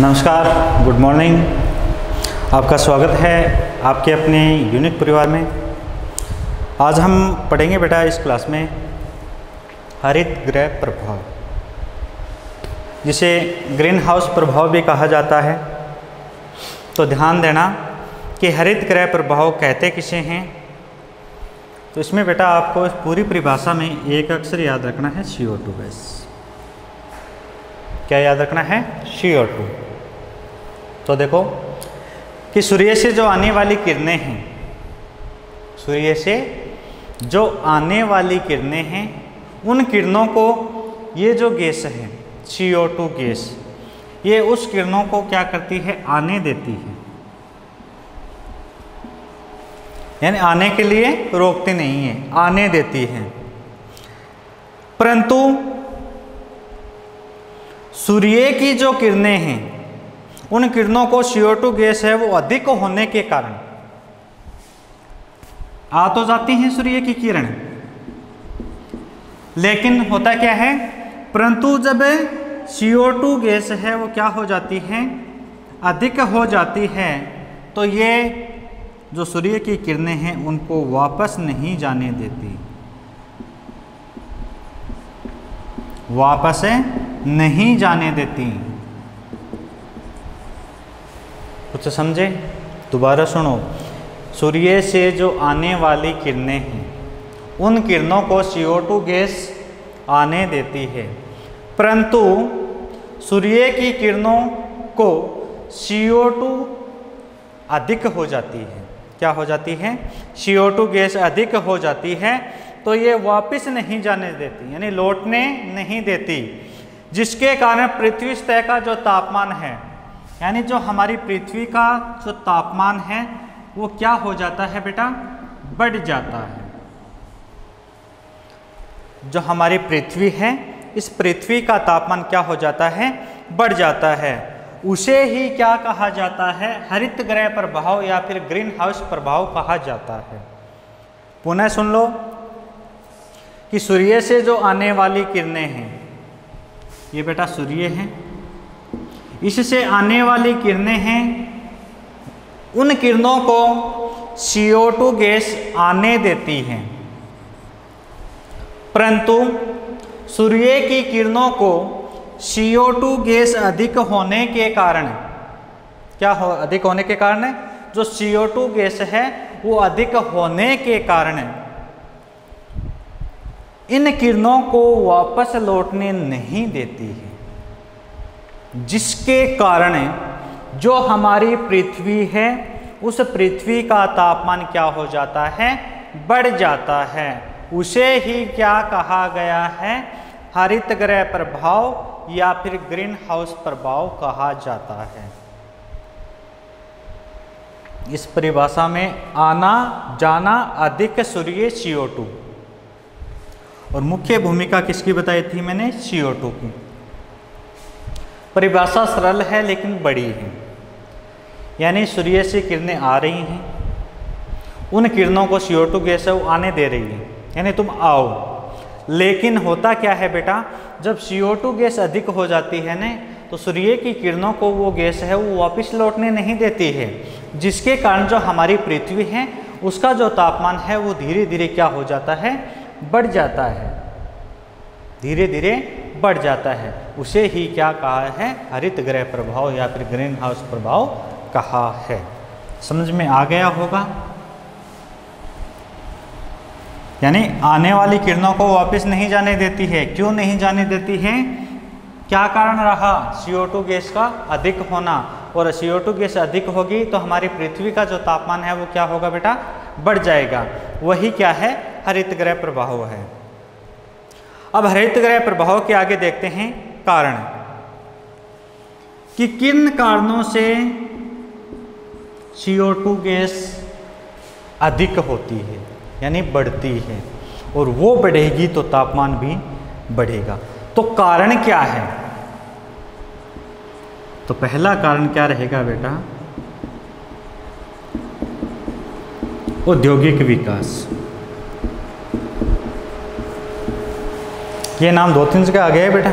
नमस्कार, good morning. आपका स्वागत है आपके अपने यूनिक परिवार में। आज हम पढ़ेंगे बेटा इस क्लास में हरित गृह प्रभाव, जिसे ग्रीन हाउस प्रभाव भी कहा जाता है। तो ध्यान देना कि हरित गृह प्रभाव कहते किसे हैं। तो इसमें बेटा आपको पूरी परिभाषा में एक अक्षर याद रखना है, CO2 गैस। क्या याद रखना है? CO2। तो देखो कि सूर्य से जो आने वाली किरणें हैं, सूर्य से जो आने वाली किरणें हैं, उन किरणों को ये जो गैस है CO2 गैस, ये उस किरणों को क्या करती है? आने देती है, यानी आने के लिए रोकती नहीं है, आने देती है। परंतु सूर्य की जो किरणें हैं, उन किरणों को CO2 गैस है वो अधिक होने के कारण आ तो जाती हैं सूर्य की किरण, लेकिन होता क्या है? परंतु जब CO2 गैस है वो क्या हो जाती है? अधिक हो जाती है, तो ये जो सूर्य की किरणें हैं उनको वापस नहीं जाने देती, वापस नहीं जाने देती। कुछ समझे? दोबारा सुनो। सूर्य से जो आने वाली किरणें हैं, उन किरणों को CO2 गैस आने देती है, परंतु सूर्य की किरणों को CO2 अधिक हो जाती है। क्या हो जाती है? CO2 गैस अधिक हो जाती है, तो ये वापस नहीं जाने देती, यानी लौटने नहीं देती, जिसके कारण पृथ्वी सतह का जो तापमान है, यानी जो हमारी पृथ्वी का जो तापमान है वो क्या हो जाता है बेटा? बढ़ जाता है। जो हमारी पृथ्वी है, इस पृथ्वी का तापमान क्या हो जाता है? बढ़ जाता है। उसे ही क्या कहा जाता है? हरित गृह प्रभाव या फिर ग्रीन हाउस प्रभाव कहा जाता है। पुनः सुन लो कि सूर्य से जो आने वाली किरणें हैं, ये बेटा सूर्य है, इससे आने वाली किरणें हैं, उन किरणों को CO2 गैस आने देती हैं, परंतु सूर्य की किरणों को CO2 गैस अधिक होने के कारण, क्या हो? अधिक होने के कारण जो CO2 गैस है वो अधिक होने के कारण इन किरणों को वापस लौटने नहीं देती है, जिसके कारण जो हमारी पृथ्वी है उस पृथ्वी का तापमान क्या हो जाता है? बढ़ जाता है। उसे ही क्या कहा गया है? हरित गृह प्रभाव या फिर ग्रीन हाउस प्रभाव कहा जाता है। इस परिभाषा में आना जाना अधिक सूर्य CO2, और मुख्य भूमिका किसकी बताई थी मैंने? CO2 की। परिभाषा सरल है लेकिन बड़ी है, यानी सूर्य से किरणें आ रही हैं, उन किरणों को CO2 गैस है वो आने दे रही है, यानी तुम आओ। लेकिन होता क्या है बेटा? जब CO2 गैस अधिक हो जाती है ना, तो सूर्य की किरणों को वो गैस है वो वापस लौटने नहीं देती है, जिसके कारण जो हमारी पृथ्वी है उसका जो तापमान है वो धीरे धीरे क्या हो जाता है? बढ़ जाता है, धीरे धीरे बढ़ जाता है। उसे ही क्या कहा है? हरित गृह प्रभाव या फिर ग्रीन हाउस प्रभाव कहा है। समझ में आ गया होगा? यानी आने वाली किरणों को वापस नहीं जाने देती है। क्यों नहीं जाने देती है? क्या कारण रहा? CO2 गैस का अधिक होना, और CO2 गैस अधिक होगी तो हमारी पृथ्वी का जो तापमान है वो क्या होगा बेटा? बढ़ जाएगा। वही क्या है? हरित गृह प्रभाव है। अब हरित गृह प्रभाव के आगे देखते हैं कारण, कि किन कारणों से CO2 गैस अधिक होती है, यानी बढ़ती है, और वो बढ़ेगी तो तापमान भी बढ़ेगा। तो कारण क्या है? तो पहला कारण क्या रहेगा बेटा? औद्योगिक विकास। ये नाम 2-3 जगह आ गया है बेटा,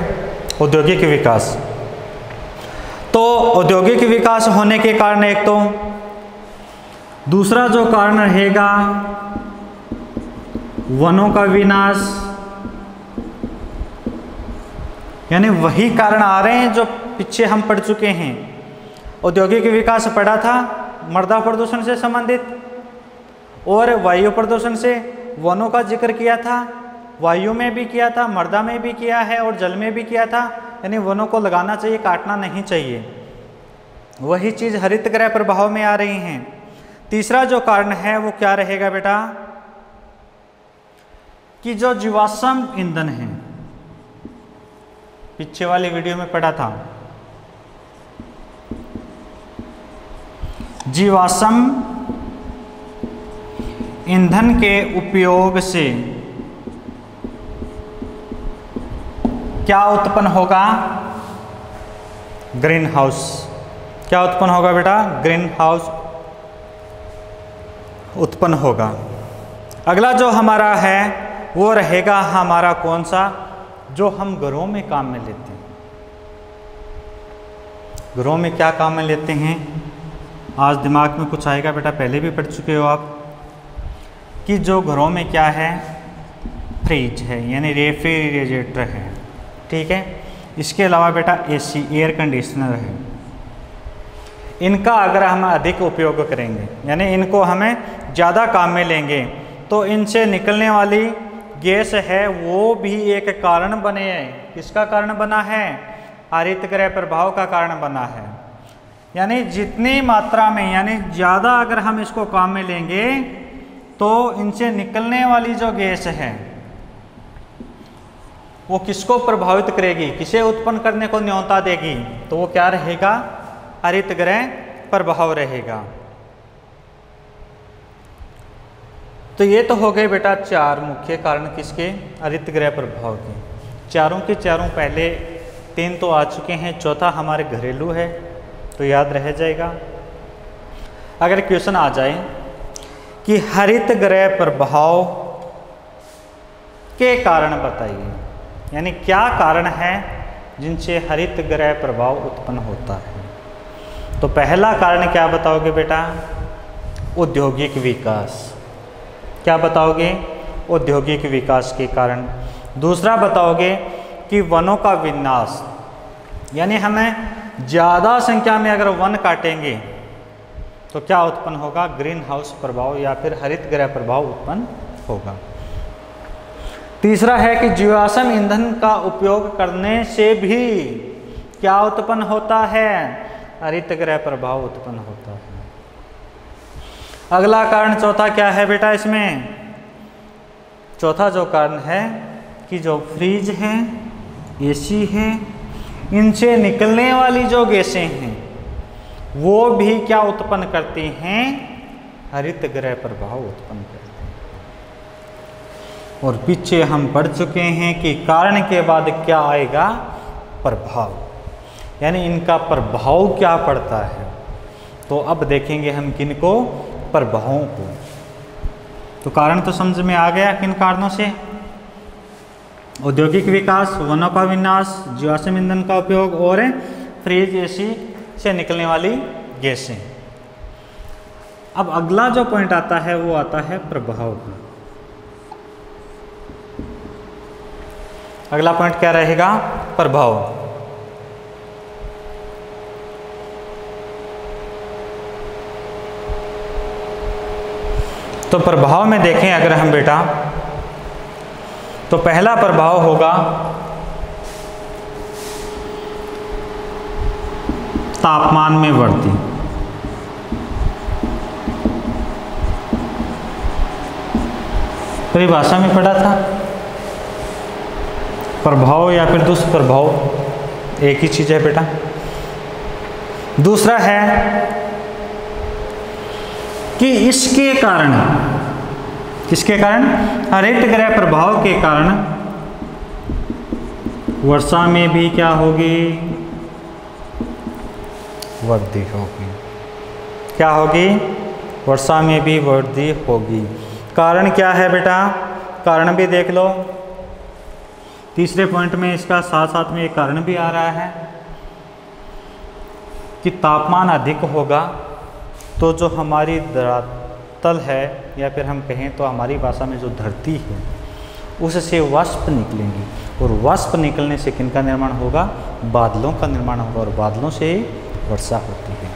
औद्योगिक विकास। तो औद्योगिक विकास होने के कारण एक तो, दूसरा जो कारण रहेगा वनों का विनाश, यानी वही कारण आ रहे हैं जो पीछे हम पढ़ चुके हैं। औद्योगिक विकास पढ़ा था मृदा प्रदूषण से संबंधित, और वायु प्रदूषण से, वनों का जिक्र किया था, वायु में भी किया था, मृदा में भी किया है और जल में भी किया था, यानी वनों को लगाना चाहिए, काटना नहीं चाहिए। वही चीज़ हरित गृह प्रभाव में आ रही हैं। तीसरा जो कारण है वो क्या रहेगा बेटा, कि जो जीवाश्म ईंधन है, पीछे वाली वीडियो में पढ़ा था, जीवाश्म ईंधन के उपयोग से क्या उत्पन्न होगा, ग्रीन हाउस। क्या उत्पन्न होगा बेटा, ग्रीन हाउस उत्पन्न होगा। अगला जो हमारा है वो रहेगा हमारा कौन सा, जो हम घरों में काम में लेते हैं। घरों में क्या काम में लेते हैं, आज दिमाग में कुछ आएगा बेटा, पहले भी पढ़ चुके हो आप, कि जो घरों में क्या है, फ्रिज है यानी रेफ्रिजरेटर है, ठीक है। इसके अलावा बेटा एसी, एयर कंडीशनर है। इनका अगर हम अधिक उपयोग करेंगे, यानी इनको हमें ज़्यादा काम में लेंगे, तो इनसे निकलने वाली गैस है वो भी एक कारण बने, किसका कारण बना है, हरित गृह प्रभाव का कारण बना है। यानी जितनी मात्रा में, यानी ज़्यादा अगर हम इसको काम में लेंगे तो इनसे निकलने वाली जो गैस है वो किसको प्रभावित करेगी, किसे उत्पन्न करने को न्योता देगी, तो वो क्या रहेगा, हरित गृह प्रभाव रहेगा। तो ये तो हो गए बेटा चार मुख्य कारण किसके, हरित गृह प्रभाव के। चारों के चारों, पहले तीन तो आ चुके हैं, चौथा हमारे घरेलू है, तो याद रह जाएगा। अगर क्वेश्चन आ जाए कि हरित गृह प्रभाव के कारण बताइए, यानी क्या कारण है जिनसे हरित गृह प्रभाव उत्पन्न होता है, तो पहला कारण क्या बताओगे बेटा, औद्योगिक विकास। क्या बताओगे, औद्योगिक विकास के कारण। दूसरा बताओगे कि वनों का विनाश, यानी हमें ज़्यादा संख्या में अगर वन काटेंगे तो क्या उत्पन्न होगा, ग्रीन हाउस प्रभाव या फिर हरित गृह प्रभाव उत्पन्न होगा। तीसरा है कि जीवाश्म ईंधन का उपयोग करने से भी क्या उत्पन्न होता है, हरित गृह प्रभाव उत्पन्न होता है। अगला कारण चौथा क्या है बेटा, इसमें चौथा जो कारण है कि जो फ्रिज है, एसी है, इनसे निकलने वाली जो गैसें हैं वो भी क्या उत्पन्न करती हैं, हरित गृह प्रभाव उत्पन्न करती हैं। और पीछे हम पढ़ चुके हैं कि कारण के बाद क्या आएगा, प्रभाव, यानी इनका प्रभाव क्या पड़ता है। तो अब देखेंगे हम किनको, प्रभावों को। तो कारण तो समझ में आ गया, किन कारणों से, औद्योगिक विकास, वनों का विनाश, जीवाश्म ईंधन का उपयोग और फ्रिज एसी से निकलने वाली गैसें। अब अगला जो पॉइंट आता है वो आता है प्रभाव का। अगला पॉइंट क्या रहेगा, प्रभाव। तो प्रभाव में देखें अगर हम बेटा, तो पहला प्रभाव होगा तापमान में वृद्धि। परिभाषा में पढ़ा था, प्रभाव या फिर दुष्प्रभाव एक ही चीज है बेटा। दूसरा है कि इसके कारण, किसके कारण, हरित गृह प्रभाव के कारण वर्षा में भी क्या होगी, वृद्धि होगी। क्या होगी, वर्षा में भी वृद्धि होगी। कारण क्या है बेटा, कारण भी देख लो, तीसरे पॉइंट में इसका साथ साथ में एक कारण भी आ रहा है कि तापमान अधिक होगा तो जो हमारी धरातल है, या फिर हम कहें तो हमारी भाषा में जो धरती है, उससे वाष्प निकलेंगी, और वाष्प निकलने से किनका निर्माण होगा? बादलों का निर्माण होगा, और बादलों से वर्षा होती है।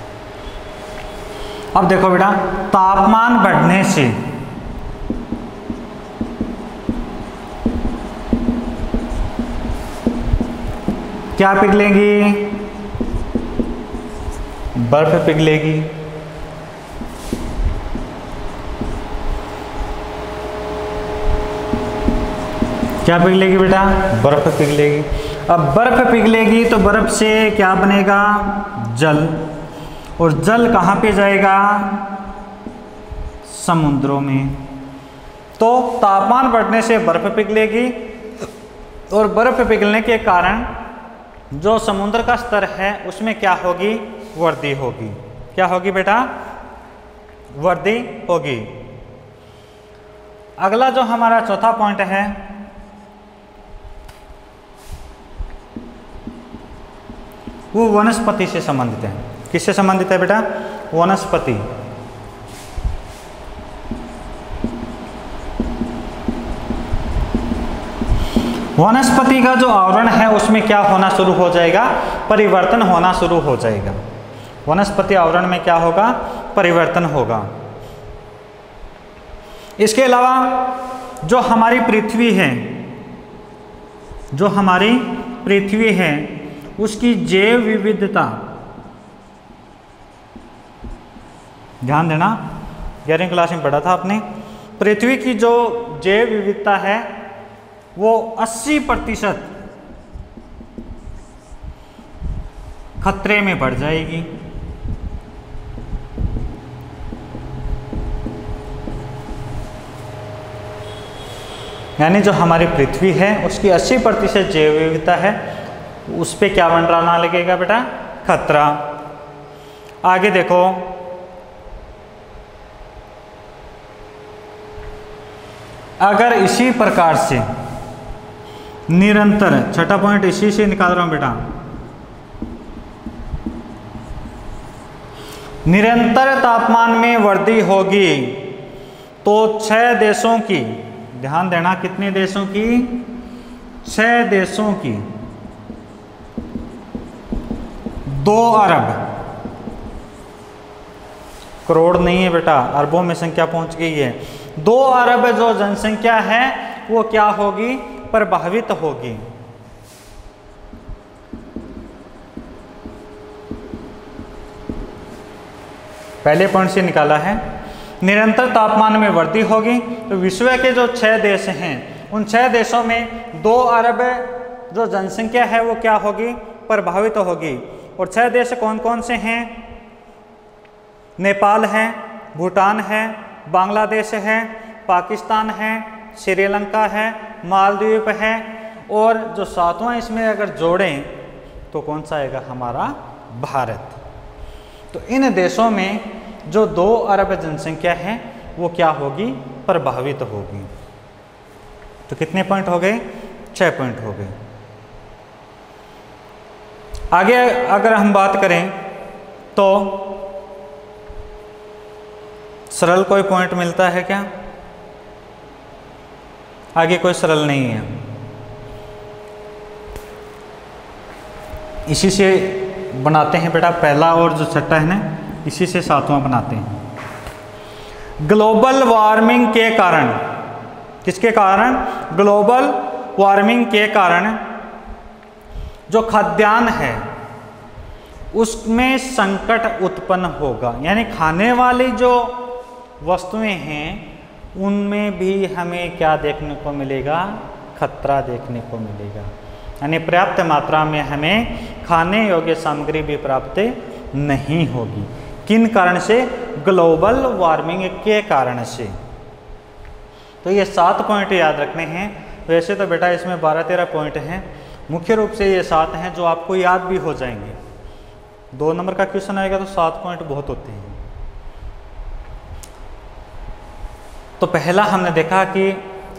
अब देखो बेटा, तापमान बढ़ने से क्या पिघलेगी? बर्फ पिघलेगी। क्या पिघलेगी बेटा? बर्फ पिघलेगी। अब बर्फ पिघलेगी तो बर्फ से क्या बनेगा? जल, और जल कहाँ पे जाएगा? समुद्रों में। तो तापमान बढ़ने से बर्फ पिघलेगी, और बर्फ पिघलने के कारण जो समुद्र का स्तर है उसमें क्या होगी? वृद्धि होगी। क्या होगी बेटा? वृद्धि होगी। अगला जो हमारा चौथा पॉइंट है, वो वनस्पति से संबंधित है। किससे संबंधित है बेटा? वनस्पति। वनस्पति का जो आवरण है उसमें क्या होना शुरू हो जाएगा? परिवर्तन होना शुरू हो जाएगा। वनस्पति आवरण में क्या होगा? परिवर्तन होगा। इसके अलावा जो हमारी पृथ्वी है, जो हमारी पृथ्वी है उसकी जैव विविधता, ध्यान देना, 11वीं क्लास में पढ़ा था आपने, पृथ्वी की जो जैव विविधता है वो 80% खतरे में बढ़ जाएगी। यानी जो हमारी पृथ्वी है उसकी 80% जैव विविधता है, उस पे क्या मंडराना लगेगा बेटा? खतरा। आगे देखो, अगर इसी प्रकार से निरंतर, छठा पॉइंट इसी से निकाल रहा हूं बेटा, निरंतर तापमान में वृद्धि होगी तो 6 देशों की, ध्यान देना, कितने देशों की? 6 देशों की 2 अरब, करोड़ नहीं है बेटा, अरबों में संख्या पहुंच गई है। 2 अरब जो जनसंख्या है वो क्या होगी? प्रभावित होगी। पहले पॉइंट से निकाला है, निरंतर तापमान में वृद्धि होगी तो विश्व के जो 6 देश हैं उन 6 देशों में 2 अरब जो जनसंख्या है वो क्या होगी? प्रभावित होगी। और 6 देश कौन कौन से हैं? नेपाल है, भूटान है, बांग्लादेश है, पाकिस्तान है, श्रीलंका है, मालदीव है, और जो 7वां इसमें अगर जोड़ें तो कौन सा आएगा? हमारा भारत। तो इन देशों में जो 2 अरब जनसंख्या है वो क्या होगी? प्रभावित होगी। तो कितने पॉइंट हो गए? 6 पॉइंट हो गए। आगे अगर हम बात करें तो सरल कोई पॉइंट मिलता है क्या? आगे कोई सरल नहीं है। इसी से बनाते हैं बेटा, पहला और जो छठा है ना, इसी से 7वां बनाते हैं। ग्लोबल वार्मिंग के कारण, किसके कारण? ग्लोबल वार्मिंग के कारण जो खाद्यान्न है उसमें संकट उत्पन्न होगा। यानी खाने वाली जो वस्तुएं हैं उनमें भी हमें क्या देखने को मिलेगा? खतरा देखने को मिलेगा। यानी पर्याप्त मात्रा में हमें खाने योग्य सामग्री भी प्राप्त नहीं होगी। किन कारण से? ग्लोबल वार्मिंग के कारण से। तो ये 7 पॉइंट याद रखने हैं। वैसे तो बेटा इसमें 12-13 पॉइंट हैं, मुख्य रूप से ये 7 हैं जो आपको याद भी हो जाएंगे। 2 नंबर का क्वेश्चन आएगा तो 7 पॉइंट बहुत होते हैं। तो पहला हमने देखा कि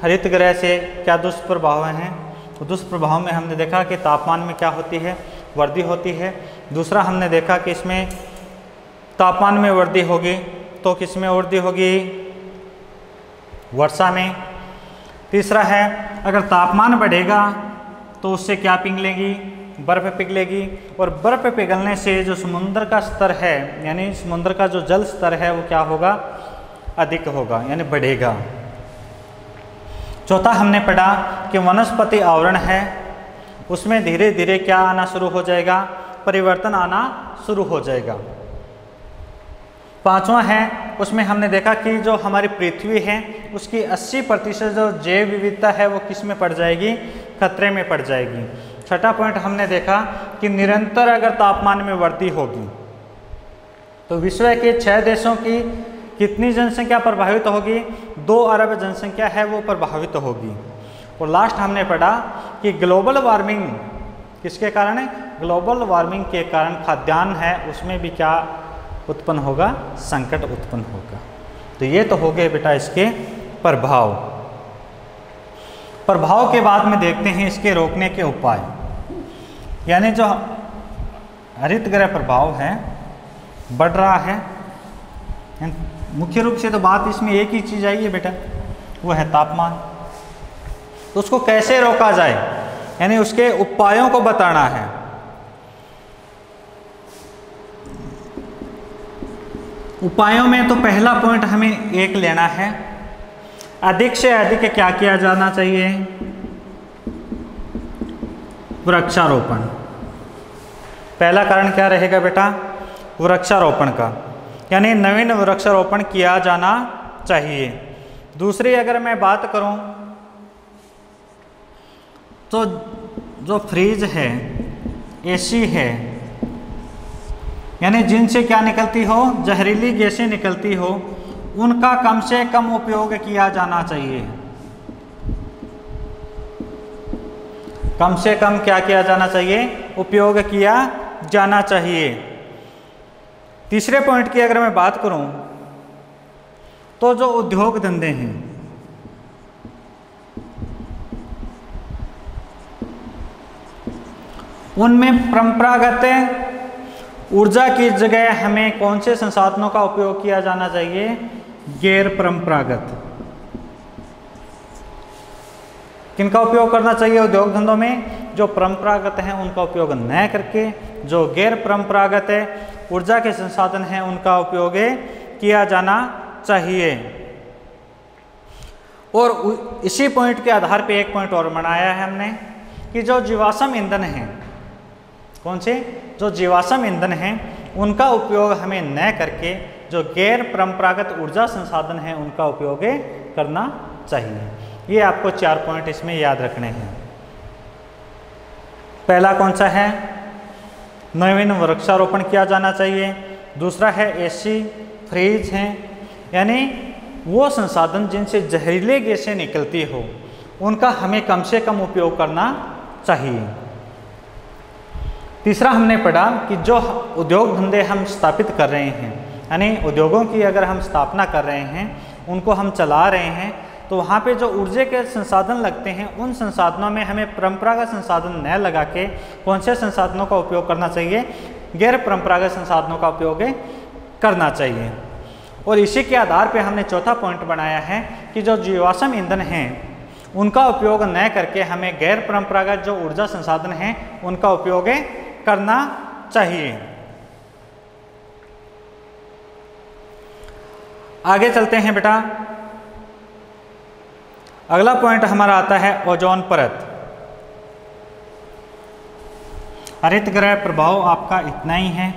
हरित गृह से क्या दुष्प्रभाव हैं। तो दुष्प्रभाव में हमने देखा कि तापमान में क्या होती है? वृद्धि होती है। दूसरा हमने देखा कि इसमें तापमान में वृद्धि होगी, तो किस में वृद्धि होगी? वर्षा में। तीसरा है अगर तापमान बढ़ेगा तो उससे क्या पिघलेगी? बर्फ़ पिघलेगी, और बर्फ़ पिघलने से जो समुद्र का स्तर है, यानी समुद्र का जो जल स्तर है वो क्या होगा? अधिक होगा, यानी बढ़ेगा। चौथा हमने पढ़ा कि वनस्पति आवरण है, उसमें धीरे धीरे क्या आना शुरू हो जाएगा? परिवर्तन आना शुरू हो जाएगा। पांचवा है उसमें हमने देखा कि जो हमारी पृथ्वी है उसकी 80% जो जैव विविधता है वो किस में पड़ जाएगी? खतरे में पड़ जाएगी। छठा पॉइंट हमने देखा कि निरंतर अगर तापमान में वृद्धि होगी तो विश्व के 6 देशों की कितनी जनसंख्या प्रभावित होगी? 2 अरब जनसंख्या है वो प्रभावित होगी। और लास्ट हमने पढ़ा कि ग्लोबल वार्मिंग किसके कारण है? ग्लोबल वार्मिंग के कारण खाद्यान्न है उसमें भी क्या उत्पन्न होगा? संकट उत्पन्न होगा। तो ये तो हो गए बेटा इसके प्रभाव। प्रभाव के बाद में देखते हैं इसके रोकने के उपाय। यानी जो हरित गृह प्रभाव है बढ़ रहा है, मुख्य रूप से तो बात इसमें एक ही चीज़ आई है बेटा, वो है तापमान। तो उसको कैसे रोका जाए, यानी उसके उपायों को बताना है। उपायों में तो पहला पॉइंट हमें एक लेना है, अधिक से अधिक क्या किया जाना चाहिए? वृक्षारोपण। पहला कारण क्या रहेगा बेटा? वृक्षारोपण का, यानी नवीन वृक्षारोपण किया जाना चाहिए। दूसरी अगर मैं बात करूं तो जो फ्रिज है, एसी है, यानी जिनसे क्या निकलती हो? जहरीली गैसें निकलती हो, उनका कम से कम उपयोग किया जाना चाहिए। कम से कम क्या किया जाना चाहिए? उपयोग किया जाना चाहिए। तीसरे पॉइंट की अगर मैं बात करूं तो जो उद्योग धंधे हैं उनमें परंपरागत ऊर्जा की जगह हमें कौन से संसाधनों का उपयोग किया जाना चाहिए? गैर परंपरागत। किनका उपयोग करना चाहिए उद्योग धंधों में? जो परंपरागत हैं उनका उपयोग न करके जो गैर परंपरागत है ऊर्जा के संसाधन हैं उनका उपयोग किया जाना चाहिए। और इसी पॉइंट के आधार पे एक पॉइंट और बनाया है हमने कि जो जीवाश्म ईंधन हैं, कौन से? जो जीवाश्म ईंधन हैं उनका उपयोग हमें न करके जो गैर परंपरागत ऊर्जा संसाधन हैं उनका उपयोग करना चाहिए। ये आपको 4 पॉइंट इसमें याद रखने हैं। पहला कौन सा है? नवीन वृक्षारोपण किया जाना चाहिए। दूसरा है एसी, फ्रिज हैं, यानी वो संसाधन जिनसे जहरीले गैसें निकलती हो उनका हमें कम से कम उपयोग करना चाहिए। तीसरा हमने पढ़ा कि जो उद्योग धंधे हम स्थापित कर रहे हैं, यानी उद्योगों की अगर हम स्थापना कर रहे हैं, उनको हम चला रहे हैं, तो वहाँ पे जो ऊर्जा के संसाधन लगते हैं उन संसाधनों में हमें परंपरागत संसाधन न लगा के कौन से संसाधनों का उपयोग करना चाहिए? गैर परंपरागत संसाधनों का उपयोग करना चाहिए। और इसी के आधार पे हमने चौथा पॉइंट बनाया है कि जो जीवाश्म ईंधन हैं उनका उपयोग न करके हमें गैर परंपरागत जो ऊर्जा संसाधन हैं उनका उपयोग करना चाहिए। आगे चलते हैं बेटा। अगला पॉइंट हमारा आता है ओजोन परत। हरित गृह प्रभाव आपका इतना ही है।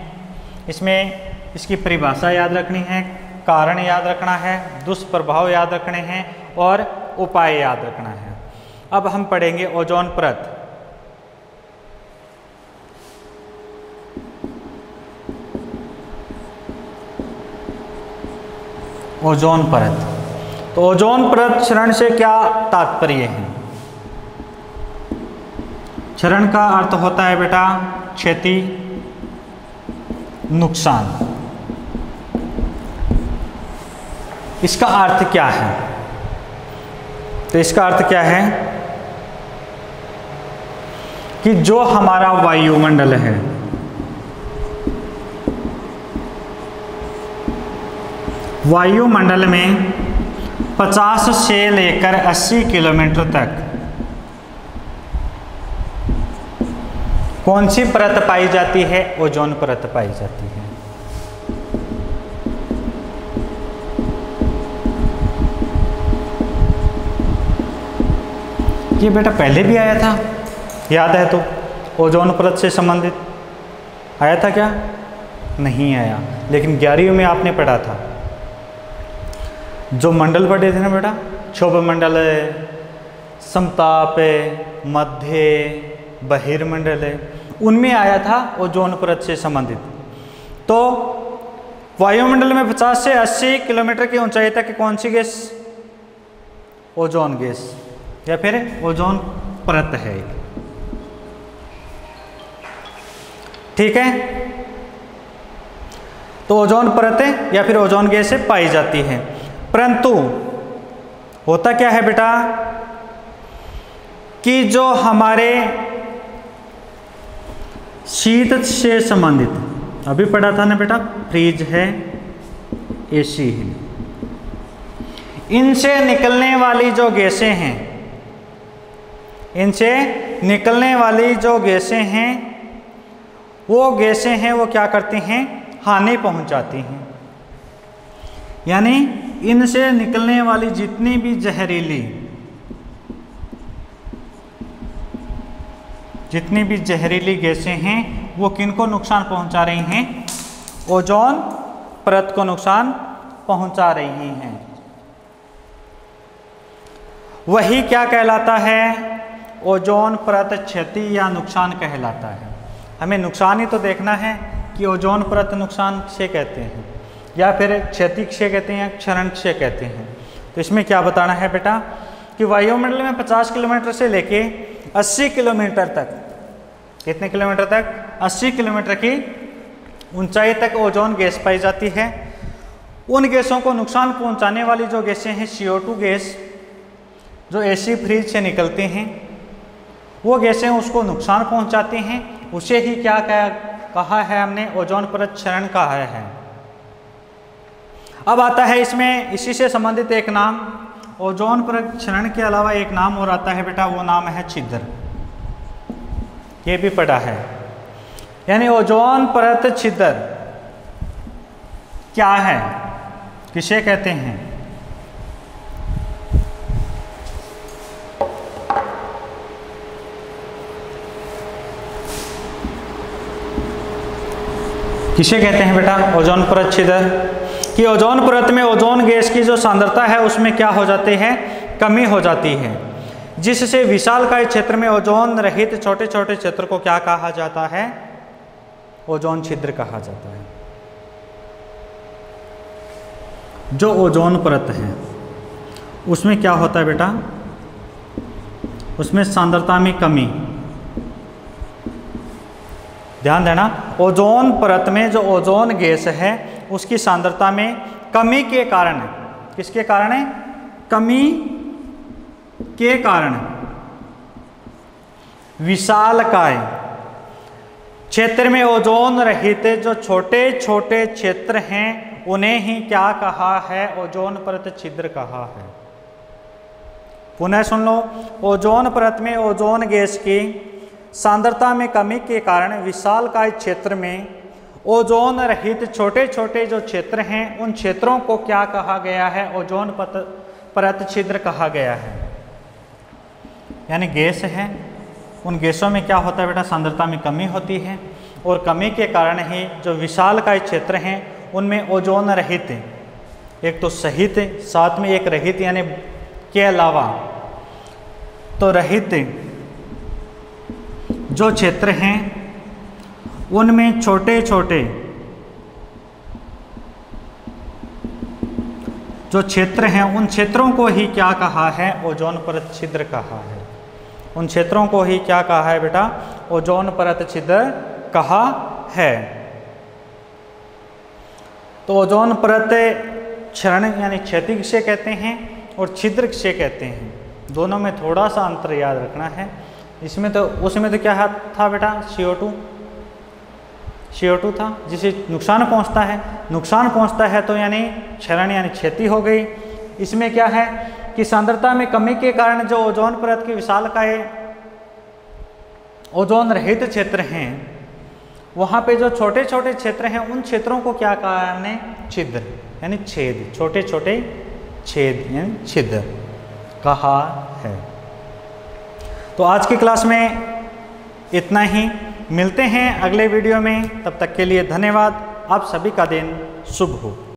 इसमें इसकी परिभाषा याद रखनी है, कारण याद रखना है, दुष्प्रभाव याद रखने हैं और उपाय याद रखना है। अब हम पढ़ेंगे ओजोन परत। ओजोन परत, तो ओजोन परत क्षरण से क्या तात्पर्य है? क्षरण का अर्थ होता है बेटा क्षति, नुकसान। इसका अर्थ क्या है? तो इसका अर्थ क्या है कि जो हमारा वायुमंडल है, वायुमंडल में 50 से लेकर 80 किलोमीटर तक कौन सी परत पाई जाती है? ओजोन परत पाई जाती है। ये बेटा पहले भी आया था, याद है तो? ओजोन परत से संबंधित आया था क्या? नहीं आया, लेकिन 11वीं में आपने पढ़ा था। जो मंडल पढ़े थे ना बेटा, क्षोभ मंडल है, समताप है, मध्य, बहिर्मंडल है, उनमें आया था ओजोन परत से संबंधित। तो वायुमंडल में 50 से 80 किलोमीटर की ऊंचाई तक कौन सी गैस? ओजोन गैस या फिर ओजोन परत है, ठीक है। तो ओजोन परत या फिर ओजोन गैस पाई जाती है। परंतु होता क्या है बेटा कि जो हमारे शीत से संबंधित, अभी पढ़ा था ना बेटा, फ्रिज है, एसी है, इनसे निकलने वाली जो गैसें हैं, इनसे निकलने वाली जो गैसें हैं, वो गैसें हैं वो क्या करती हैं? हानि पहुंचाती हैं। यानी इनसे निकलने वाली जितनी भी जहरीली गैसें हैं वो किनको नुकसान पहुंचा रही हैं? ओजोन परत को नुकसान पहुंचा रही हैं। वही क्या कहलाता है? ओजोन परत क्षति या नुकसान कहलाता है। हमें नुकसान ही तो देखना है कि ओजोन परत नुकसान किसे कहते हैं, या फिर क्षति किसे कहते हैं, क्षरण किसे कहते हैं। तो इसमें क्या बताना है बेटा कि वायुमंडल में 50 किलोमीटर से लेके 80 किलोमीटर तक, कितने किलोमीटर तक? 80 किलोमीटर की ऊंचाई तक ओजोन गैस पाई जाती है। उन गैसों को नुकसान पहुंचाने वाली जो गैसें हैं, CO2 गैस, जो एसी फ्रिज से निकलते हैं, वो गैसें उसको नुकसान पहुंचाती हैं। उसे ही क्या कहा है हमने? ओजोन परत क्षरण कहा है। अब आता है इसमें इसी से संबंधित एक नाम, ओजोन परत क्षरण के अलावा एक नाम और आता है बेटा, वो नाम है छिद्र। ये भी पढ़ा है। यानी ओजोन परत छिद्र क्या है, किसे कहते हैं? किसे कहते हैं बेटा? ओजोन परत छिद्र। कि ओजोन परत में ओजोन गैस की जो सांद्रता है उसमें क्या हो जाती है? कमी हो जाती है, जिससे विशालकाय क्षेत्र में ओजोन रहित छोटे छोटे क्षेत्र को क्या कहा जाता है? ओजोन छिद्र कहा जाता है। जो ओजोन परत है उसमें क्या होता है बेटा? उसमें सांद्रता में कमी, ध्यान देना। ओजोन परत में जो ओजोन गैस है उसकी सांद्रता में कमी के कारण, किसके कारण है? कमी के कारण विशालकाय क्षेत्र में ओजोन रहित जो छोटे छोटे क्षेत्र हैं उन्हें ही क्या कहा है? ओजोन परत छिद्र कहा है। पुनः सुन लो, ओजोन परत में ओजोन गैस की सांद्रता में कमी के कारण विशालकाय क्षेत्र में ओजोन रहित छोटे छोटे जो क्षेत्र हैं उन क्षेत्रों को क्या कहा गया है? ओजोन परत छिद्र कहा गया है। यानी गैस है, उन गैसों में क्या होता है बेटा? सांद्रता में कमी होती है, और कमी के कारण ही जो विशालकाय क्षेत्र हैं उनमें ओजोन रहित, एक तो सहित साथ में एक रहित यानी के अलावा, तो रहित जो क्षेत्र हैं उनमें छोटे छोटे जो क्षेत्र हैं उन क्षेत्रों को ही क्या कहा है? ओजोन परत छिद्र कहा है। उन क्षेत्रों को ही क्या कहा है बेटा? ओजोन परत छिद्र कहा है। तो ओजोन परत क्षरण यानी क्षति किसे कहते हैं और छिद्र किसे कहते हैं? दोनों में थोड़ा सा अंतर याद रखना है। इसमें तो उसमें तो क्या था बेटा, CO2 था, जिसे नुकसान पहुंचता है। नुकसान पहुंचता है तो यानी क्षरण यानी क्षति हो गई। इसमें क्या है कि सांद्रता में कमी के कारण जो ओजोन परत की विशालकाय ओजोन रहित क्षेत्र हैं, वहाँ पे जो छोटे छोटे क्षेत्र हैं उन क्षेत्रों को क्या कहा है हमने, छिद्र यानी छेद, छोटे छोटे छेद यानी छिद्र कहा है। तो आज की क्लास में इतना ही, मिलते हैं अगले वीडियो में, तब तक के लिए धन्यवाद। आप सभी का दिन शुभ हो।